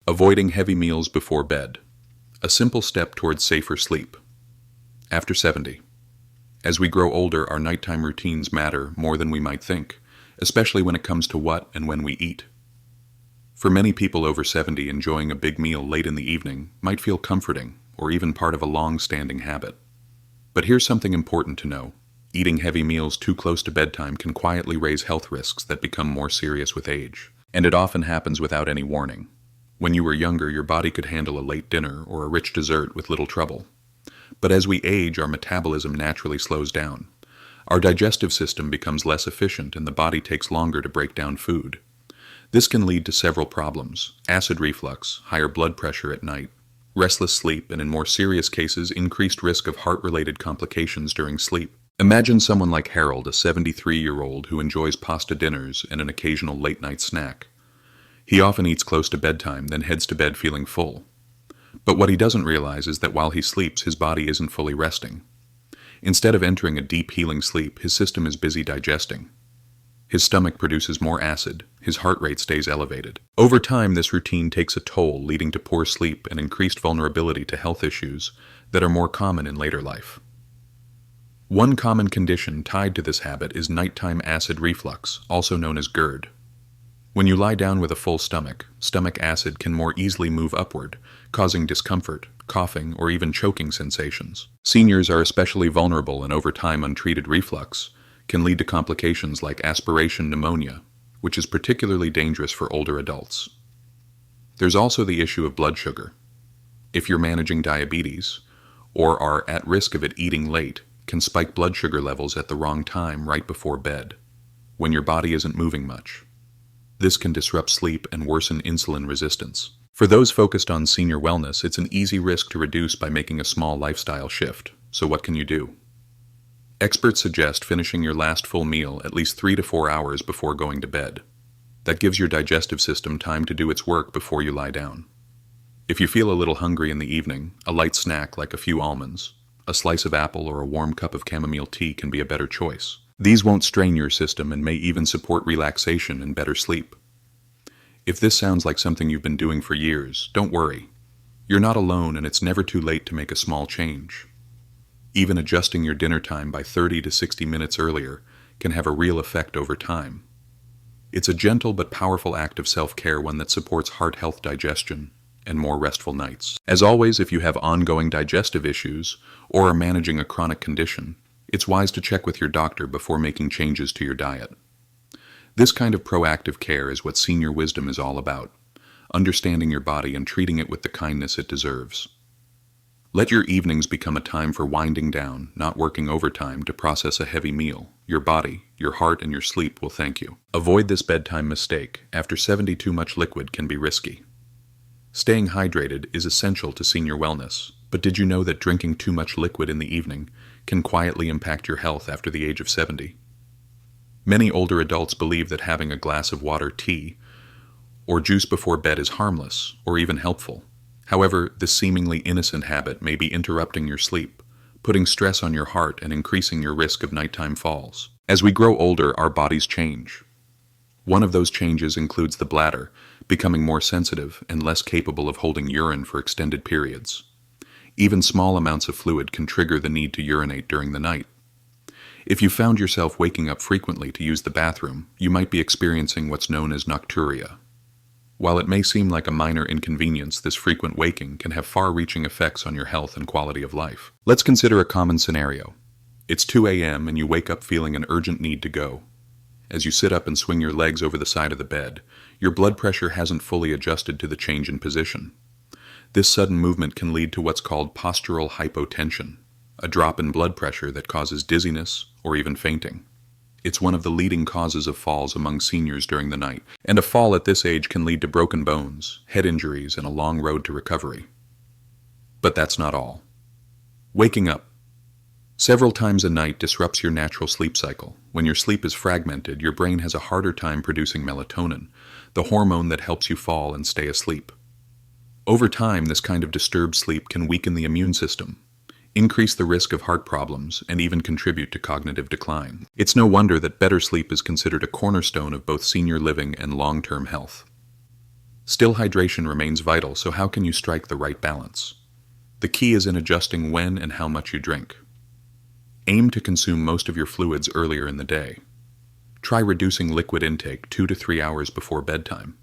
Avoiding heavy meals before bed. A simple step towards safer sleep. After 70. As we grow older, our nighttime routines matter more than we might think, especially when it comes to what and when we eat. For many people over 70, enjoying a big meal late in the evening might feel comforting or even part of a long-standing habit. But here's something important to know. Eating heavy meals too close to bedtime can quietly raise health risks that become more serious with age. And it often happens without any warning. When you were younger, your body could handle a late dinner or a rich dessert with little trouble. But as we age, our metabolism naturally slows down. Our digestive system becomes less efficient and the body takes longer to break down food. This can lead to several problems: acid reflux, higher blood pressure at night, restless sleep, and in more serious cases, increased risk of heart-related complications during sleep. Imagine someone like Harold, a 73-year-old who enjoys pasta dinners and an occasional late-night snack. He often eats close to bedtime, then heads to bed feeling full. But what he doesn't realize is that while he sleeps, his body isn't fully resting. Instead of entering a deep healing sleep, his system is busy digesting. His stomach produces more acid, his heart rate stays elevated. Over time, this routine takes a toll, leading to poor sleep and increased vulnerability to health issues that are more common in later life. One common condition tied to this habit is nighttime acid reflux, also known as GERD. When you lie down with a full stomach, stomach acid can more easily move upward, causing discomfort, coughing, or even choking sensations. Seniors are especially vulnerable, and over time untreated reflux can lead to complications like aspiration pneumonia, which is particularly dangerous for older adults. There's also the issue of blood sugar. If you're managing diabetes, or are at risk of it eating late, can spike blood sugar levels at the wrong time right before bed, when your body isn't moving much. This can disrupt sleep and worsen insulin resistance. For those focused on senior wellness, it's an easy risk to reduce by making a small lifestyle shift. So what can you do? Experts suggest finishing your last full meal at least 3 to 4 hours before going to bed. That gives your digestive system time to do its work before you lie down. If you feel a little hungry in the evening, a light snack like a few almonds, a slice of apple, or a warm cup of chamomile tea can be a better choice. These won't strain your system and may even support relaxation and better sleep. If this sounds like something you've been doing for years, don't worry. You're not alone, and it's never too late to make a small change. Even adjusting your dinner time by 30 to 60 minutes earlier can have a real effect over time. It's a gentle but powerful act of self-care, one that supports heart health, digestion, and more restful nights. As always, if you have ongoing digestive issues or are managing a chronic condition, it's wise to check with your doctor before making changes to your diet. This kind of proactive care is what senior wisdom is all about: understanding your body and treating it with the kindness it deserves. Let your evenings become a time for winding down, not working overtime to process a heavy meal. Your body, your heart, and your sleep will thank you. Avoid this bedtime mistake. After 70, too much liquid can be risky. Staying hydrated is essential to senior wellness, but did you know that drinking too much liquid in the evening can quietly impact your health after the age of 70? Many older adults believe that having a glass of water, tea, or juice before bed is harmless or even helpful. However, this seemingly innocent habit may be interrupting your sleep, putting stress on your heart, and increasing your risk of nighttime falls. As we grow older, our bodies change. One of those changes includes the bladder becoming more sensitive and less capable of holding urine for extended periods. Even small amounts of fluid can trigger the need to urinate during the night. If you found yourself waking up frequently to use the bathroom, you might be experiencing what's known as nocturia. While it may seem like a minor inconvenience, this frequent waking can have far-reaching effects on your health and quality of life. Let's consider a common scenario. It's 2 a.m. and you wake up feeling an urgent need to go. As you sit up and swing your legs over the side of the bed, your blood pressure hasn't fully adjusted to the change in position. This sudden movement can lead to what's called postural hypotension, a drop in blood pressure that causes dizziness or even fainting. It's one of the leading causes of falls among seniors during the night, and a fall at this age can lead to broken bones, head injuries, and a long road to recovery. But that's not all. Waking up several times a night disrupts your natural sleep cycle. When your sleep is fragmented, your brain has a harder time producing melatonin, the hormone that helps you fall and stay asleep. Over time, this kind of disturbed sleep can weaken the immune system, increase the risk of heart problems, and even contribute to cognitive decline. It's no wonder that better sleep is considered a cornerstone of both senior living and long-term health. Still, hydration remains vital, so how can you strike the right balance? The key is in adjusting when and how much you drink. Aim to consume most of your fluids earlier in the day. Try reducing liquid intake 2 to 3 hours before bedtime.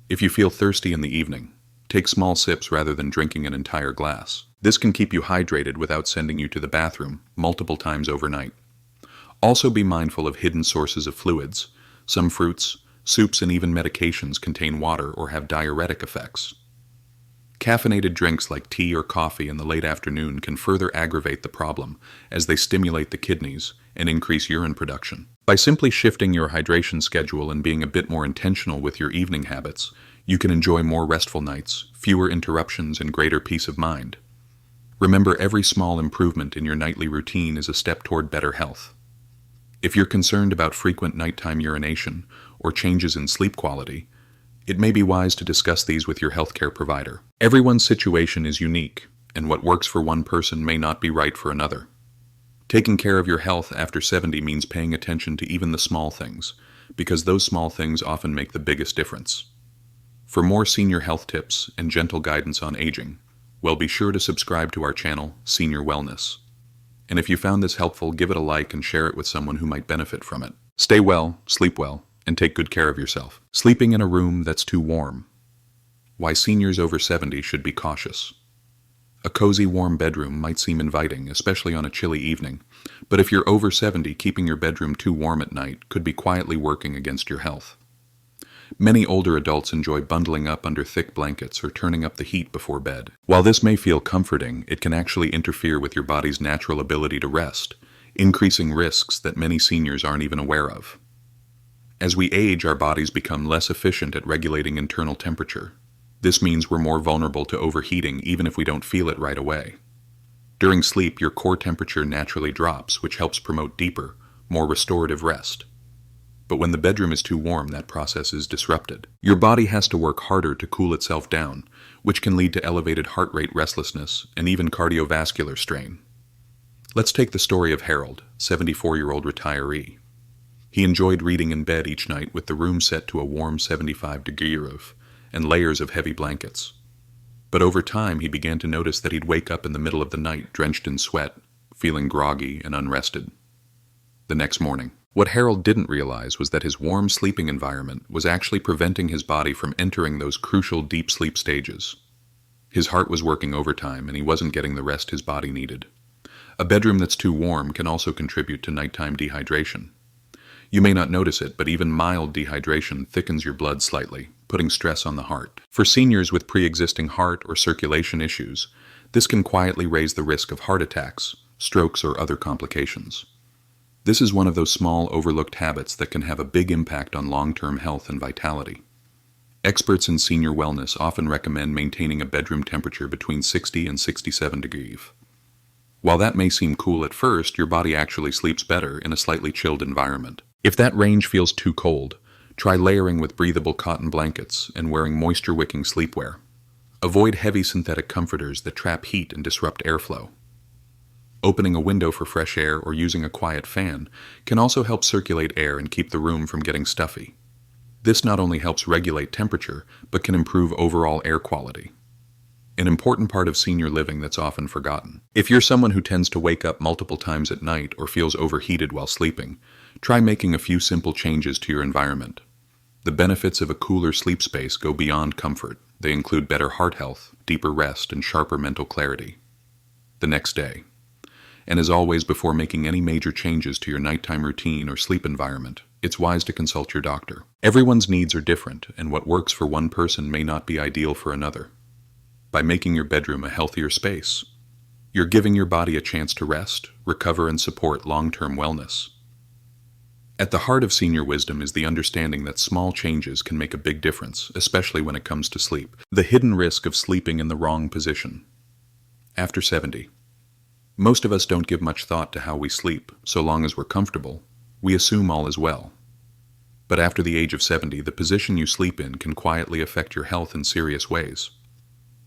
If you feel thirsty in the evening, take small sips rather than drinking an entire glass. This can keep you hydrated without sending you to the bathroom multiple times overnight. Also be mindful of hidden sources of fluids. Some fruits, soups, and even medications contain water or have diuretic effects. Caffeinated drinks like tea or coffee in the late afternoon can further aggravate the problem as they stimulate the kidneys and increase urine production. By simply shifting your hydration schedule and being a bit more intentional with your evening habits, you can enjoy more restful nights, fewer interruptions, and greater peace of mind. Remember, every small improvement in your nightly routine is a step toward better health. If you're concerned about frequent nighttime urination or changes in sleep quality, it may be wise to discuss these with your healthcare provider. Everyone's situation is unique, and what works for one person may not be right for another. Taking care of your health after 70 means paying attention to even the small things, because those small things often make the biggest difference. For more senior health tips and gentle guidance on aging, well, be sure to subscribe to our channel, Senior Wellness. And if you found this helpful, give it a like and share it with someone who might benefit from it. Stay well, sleep well, and take good care of yourself. Sleeping in a room that's too warm. Why seniors over 70 should be cautious. A cozy, warm bedroom might seem inviting, especially on a chilly evening, but if you're over 70, keeping your bedroom too warm at night could be quietly working against your health. Many older adults enjoy bundling up under thick blankets or turning up the heat before bed. While this may feel comforting, it can actually interfere with your body's natural ability to rest, increasing risks that many seniors aren't even aware of. As we age, our bodies become less efficient at regulating internal temperature. This means we're more vulnerable to overheating even if we don't feel it right away. During sleep, your core temperature naturally drops, which helps promote deeper, more restorative rest. But when the bedroom is too warm, that process is disrupted. Your body has to work harder to cool itself down, which can lead to elevated heart rate, restlessness, and even cardiovascular strain. Let's take the story of Harold, 74-year-old retiree. He enjoyed reading in bed each night with the room set to a warm 75-degree roof and layers of heavy blankets. But over time, he began to notice that he'd wake up in the middle of the night drenched in sweat, feeling groggy and unrested. The next morning, what Harold didn't realize was that his warm sleeping environment was actually preventing his body from entering those crucial deep sleep stages. His heart was working overtime and he wasn't getting the rest his body needed. A bedroom that's too warm can also contribute to nighttime dehydration. You may not notice it, but even mild dehydration thickens your blood slightly, putting stress on the heart. For seniors with pre-existing heart or circulation issues, this can quietly raise the risk of heart attacks, strokes, or other complications. This is one of those small, overlooked habits that can have a big impact on long-term health and vitality. Experts in senior wellness often recommend maintaining a bedroom temperature between 60 and 67 degrees. While that may seem cool at first, your body actually sleeps better in a slightly chilled environment. If that range feels too cold, try layering with breathable cotton blankets and wearing moisture-wicking sleepwear. Avoid heavy synthetic comforters that trap heat and disrupt airflow. Opening a window for fresh air or using a quiet fan can also help circulate air and keep the room from getting stuffy. This not only helps regulate temperature, but can improve overall air quality. An important part of senior living that's often forgotten. If you're someone who tends to wake up multiple times at night or feels overheated while sleeping, try making a few simple changes to your environment. The benefits of a cooler sleep space go beyond comfort. They include better heart health, deeper rest, and sharper mental clarity. The next day. And as always, before making any major changes to your nighttime routine or sleep environment, it's wise to consult your doctor. Everyone's needs are different, and what works for one person may not be ideal for another. By making your bedroom a healthier space, you're giving your body a chance to rest, recover, and support long-term wellness. At the heart of senior wisdom is the understanding that small changes can make a big difference, especially when it comes to sleep. The hidden risk of sleeping in the wrong position. After 70. Most of us don't give much thought to how we sleep. So long as we're comfortable, we assume all is well. But after the age of 70, the position you sleep in can quietly affect your health in serious ways.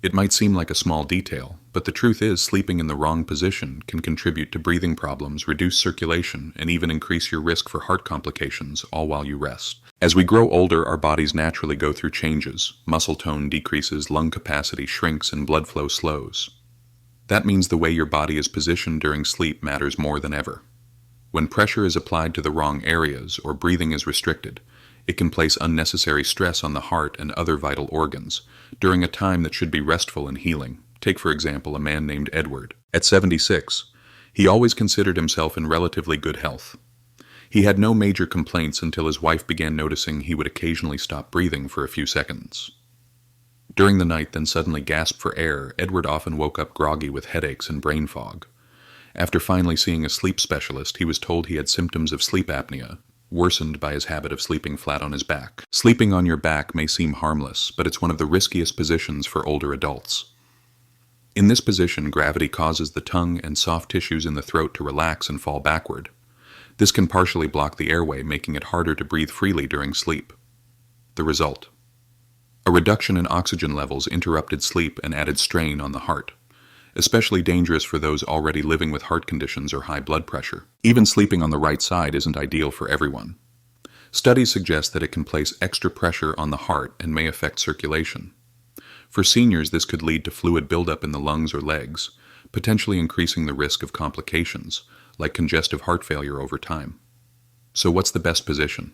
It might seem like a small detail, but the truth is sleeping in the wrong position can contribute to breathing problems, reduce circulation, and even increase your risk for heart complications, all while you rest. As we grow older, our bodies naturally go through changes. Muscle tone decreases, lung capacity shrinks, and blood flow slows. That means the way your body is positioned during sleep matters more than ever. When pressure is applied to the wrong areas or breathing is restricted, it can place unnecessary stress on the heart and other vital organs during a time that should be restful and healing. Take, for example, a man named Edward. At 76, he always considered himself in relatively good health. He had no major complaints until his wife began noticing he would occasionally stop breathing for a few seconds. During the night, then suddenly gasp for air, Edward often woke up groggy with headaches and brain fog. After finally seeing a sleep specialist, he was told he had symptoms of sleep apnea, worsened by his habit of sleeping flat on his back. Sleeping on your back may seem harmless, but it's one of the riskiest positions for older adults. In this position, gravity causes the tongue and soft tissues in the throat to relax and fall backward. This can partially block the airway, making it harder to breathe freely during sleep. The result: a reduction in oxygen levels, interrupted sleep, and added strain on the heart. Especially dangerous for those already living with heart conditions or high blood pressure. Even sleeping on the right side isn't ideal for everyone. Studies suggest that it can place extra pressure on the heart and may affect circulation. For seniors, this could lead to fluid buildup in the lungs or legs, potentially increasing the risk of complications, like congestive heart failure over time. So what's the best position?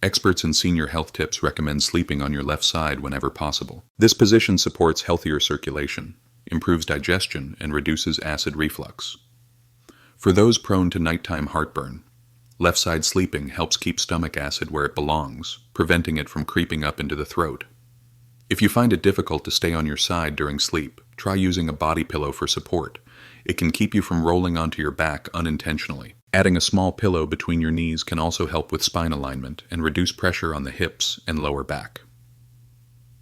Experts in senior health tips recommend sleeping on your left side whenever possible. This position supports healthier circulation, improves digestion, and reduces acid reflux. For those prone to nighttime heartburn, left side sleeping helps keep stomach acid where it belongs, preventing it from creeping up into the throat. If you find it difficult to stay on your side during sleep, try using a body pillow for support. It can keep you from rolling onto your back unintentionally. Adding a small pillow between your knees can also help with spine alignment and reduce pressure on the hips and lower back.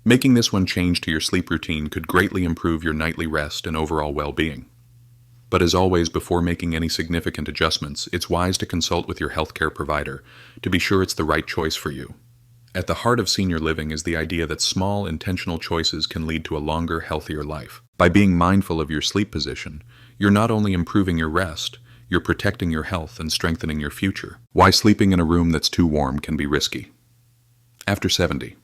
Making this one change to your sleep routine could greatly improve your nightly rest and overall well-being. But as always, before making any significant adjustments, it's wise to consult with your healthcare provider to be sure it's the right choice for you. At the heart of senior living is the idea that small, intentional choices can lead to a longer, healthier life. By being mindful of your sleep position, you're not only improving your rest, you're protecting your health and strengthening your future. Why sleeping in a room that's too warm can be risky. After 70.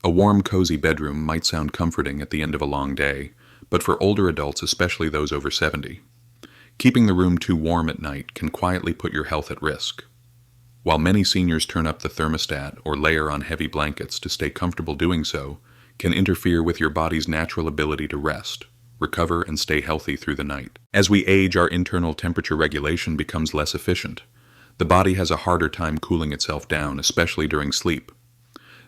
A warm, cozy bedroom might sound comforting at the end of a long day, but for older adults, especially those over 70, keeping the room too warm at night can quietly put your health at risk. While many seniors turn up the thermostat or layer on heavy blankets to stay comfortable, doing so can interfere with your body's natural ability to rest, recover, and stay healthy through the night. As we age, our internal temperature regulation becomes less efficient. The body has a harder time cooling itself down, especially during sleep.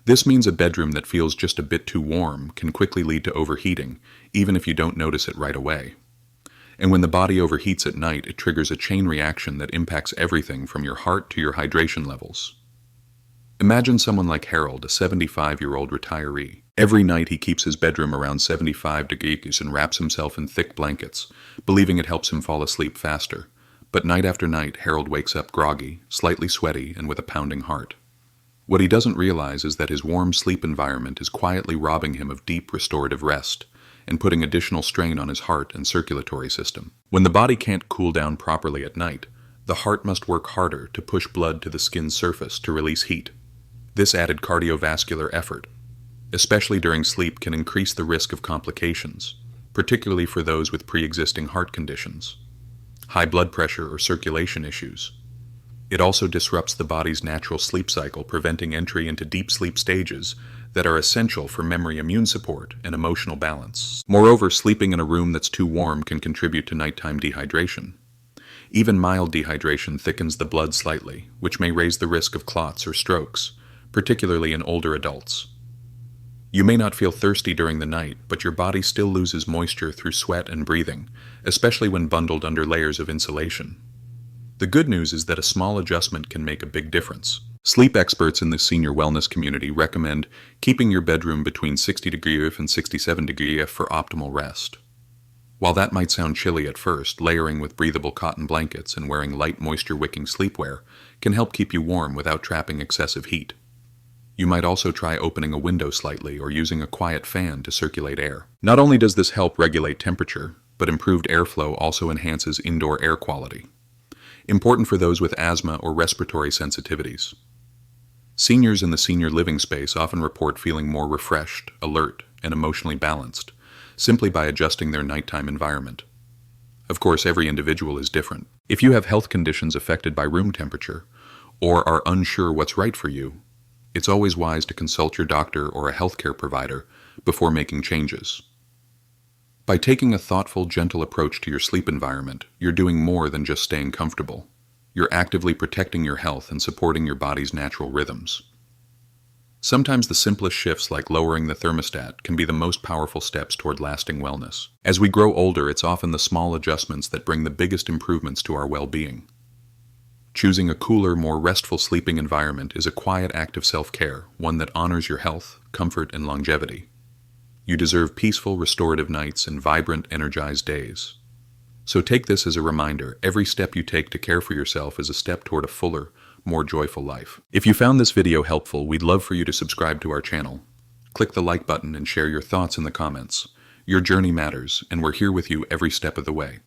This means a bedroom that feels just a bit too warm can quickly lead to overheating, even if you don't notice it right away. And when the body overheats at night, it triggers a chain reaction that impacts everything from your heart to your hydration levels. Imagine someone like Harold, a 75-year-old retiree. Every night he keeps his bedroom around 75 degrees and wraps himself in thick blankets, believing it helps him fall asleep faster. But night after night, Harold wakes up groggy, slightly sweaty, and with a pounding heart. What he doesn't realize is that his warm sleep environment is quietly robbing him of deep restorative rest and putting additional strain on his heart and circulatory system. When the body can't cool down properly at night, the heart must work harder to push blood to the skin's surface to release heat. This added cardiovascular effort, especially during sleep, can increase the risk of complications, particularly for those with pre-existing heart conditions, high blood pressure, or circulation issues. It also disrupts the body's natural sleep cycle, preventing entry into deep sleep stages that are essential for memory, immune support, and emotional balance. Moreover, sleeping in a room that's too warm can contribute to nighttime dehydration. Even mild dehydration thickens the blood slightly, which may raise the risk of clots or strokes, particularly in older adults. You may not feel thirsty during the night, but your body still loses moisture through sweat and breathing, especially when bundled under layers of insulation. The good news is that a small adjustment can make a big difference. Sleep experts in the senior wellness community recommend keeping your bedroom between 60 degrees and 67 degrees for optimal rest. While that might sound chilly at first, layering with breathable cotton blankets and wearing light moisture-wicking sleepwear can help keep you warm without trapping excessive heat. You might also try opening a window slightly or using a quiet fan to circulate air. Not only does this help regulate temperature, but improved airflow also enhances indoor air quality. Important for those with asthma or respiratory sensitivities. Seniors in the senior living space often report feeling more refreshed, alert, and emotionally balanced, simply by adjusting their nighttime environment. Of course, every individual is different. If you have health conditions affected by room temperature, or are unsure what's right for you, it's always wise to consult your doctor or a healthcare provider before making changes. By taking a thoughtful, gentle approach to your sleep environment, you're doing more than just staying comfortable. You're actively protecting your health and supporting your body's natural rhythms. Sometimes the simplest shifts, like lowering the thermostat, can be the most powerful steps toward lasting wellness. As we grow older, it's often the small adjustments that bring the biggest improvements to our well-being. Choosing a cooler, more restful sleeping environment is a quiet act of self-care, one that honors your health, comfort, and longevity. You deserve peaceful, restorative nights and vibrant, energized days. So take this as a reminder: every step you take to care for yourself is a step toward a fuller, more joyful life. If you found this video helpful, we'd love for you to subscribe to our channel. Click the like button and share your thoughts in the comments. Your journey matters, and we're here with you every step of the way.